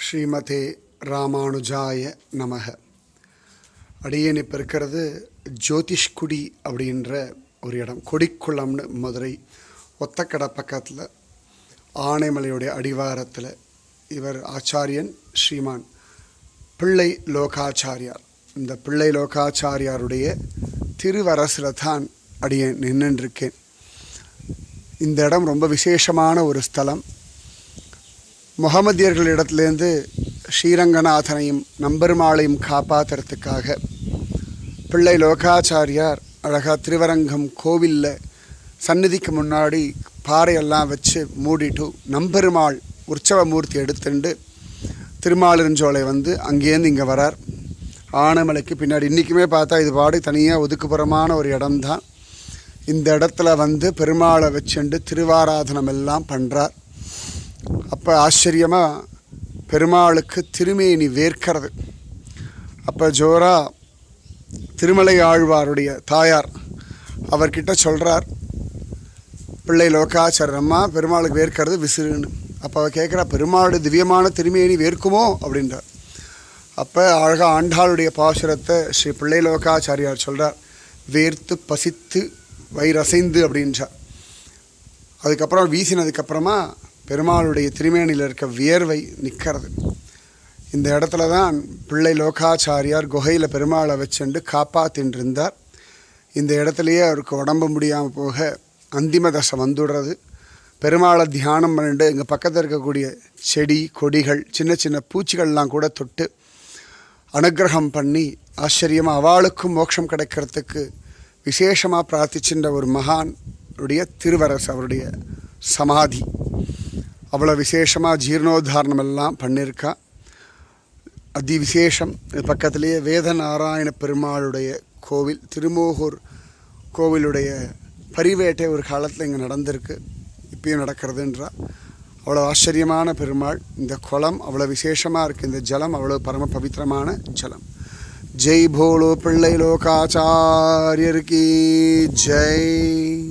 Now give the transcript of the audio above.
ஸ்ரீமதே ராமானுஜாய நமக. அடியேன் இப்போ இருக்கிறது ஜோதிஷ்குடி அப்படின்ற ஒரு இடம். கொடிக்குளம்னு மதுரை ஒத்தக்கடை பக்கத்தில் ஆனைமலையுடைய அடிவாரத்தில். இவர் ஆச்சாரியன் ஸ்ரீமான் பிள்ளை லோகாச்சாரியார். இந்த பிள்ளை லோகாச்சாரியாருடைய திருவரசில் தான் அடியேன் நின்றுருக்கேன். இந்த இடம் ரொம்ப விசேஷமான ஒரு ஸ்தலம். முகமதியர்களிடத்துலேருந்து ஸ்ரீரங்கநாதனையும் நம்பெருமாளையும் காப்பாற்றுறதுக்காக பிள்ளை லோகாச்சாரியார் அழகாக திருவரங்கம் கோவிலில் சந்நிதிக்கு முன்னாடி பாறையெல்லாம் வச்சு மூடிட்டு நம்பெருமாள் உற்சவ மூர்த்தி எடுத்துட்டு திருமாலிருஞ்சோலை அங்கேருந்து இங்கே வரார். ஆனைமலைக்கு பின்னாடி இன்றைக்குமே பார்த்தா இது பாடு தனியாக ஒதுக்குப்புறமான ஒரு இடம்தான். இந்த இடத்துல பெருமாளை வச்சுண்டு திருவாராதனம் எல்லாம் பண்ணுறார். அப்போ ஆச்சரியமாக பெருமாளுக்கு திருமேனி வேர்க்கிறது. அப்போ ஜோரா திருமலை ஆழ்வாருடைய தாயார் அவர்கிட்ட சொல்கிறார், பிள்ளை லோகாச்சாரியர், அம்மா பெருமாளுக்கு வேர்க்கிறது விசிறுன்னு. அப்போ அவர் கேட்குறா, பெருமாள் திவ்யமான திருமேனி வேர்க்குமோ அப்படின்றார். அப்போ அழகாக ஆண்டாளுடைய பாசுரத்தை ஸ்ரீ பிள்ளை லோகாச்சாரியார் சொல்கிறார், வேர்த்து பசித்து வயிறசைந்து அப்படின்றார். அதுக்கப்புறம் வீசினதுக்கப்புறமா பெருமாளுடைய திருமேனியில் இருக்க வியர்வை நிற்கிறது. இந்த இடத்துல தான் பிள்ளை லோகாச்சாரியார் குகையில் பெருமாளை வச்சுண்டு காப்பாற்றின்னு இருந்தார். இந்த இடத்துலையே அவருக்கு உடம்பு முடியாமல் போக அந்திம தசை வந்துடுறது. பெருமாளை தியானம் பண்ணிட்டு எங்கள் பக்கத்தில் இருக்கக்கூடிய செடி கொடிகள் சின்ன சின்ன பூச்சிகள்லாம் கூட தொட்டு அனுகிரகம் பண்ணி ஆச்சரியமாக அவளுக்கும் மோட்சம் கிடைக்கிறதுக்கு விசேஷமாக பிரார்த்திச்சுன்ற ஒரு மகானுடைய திருவரசு அவருடைய சமாதி. அவ்வளோ விசேஷமாக ஜீர்ணோத்தாரணம் எல்லாம் பண்ணியிருக்கா. அதி விசேஷம். பக்கத்துலேயே வேதநாராயண பெருமாளுடைய கோவில், திருமோகூர் கோவிலுடைய பரிவேட்டை ஒரு காலத்தில் இங்கே நடந்திருக்கு, இப்பயும் நடக்கிறதுன்றா. அவ்வளோ ஆச்சரியமான பெருமாள். இந்த குளம் அவ்வளோ விசேஷமாக இருக்குது. இந்த ஜலம் அவ்வளோ பரம பவித்திரமான ஜலம். ஜெய் போலோ பிள்ளை லோகாச்சாரியருக்கு ஜெய்.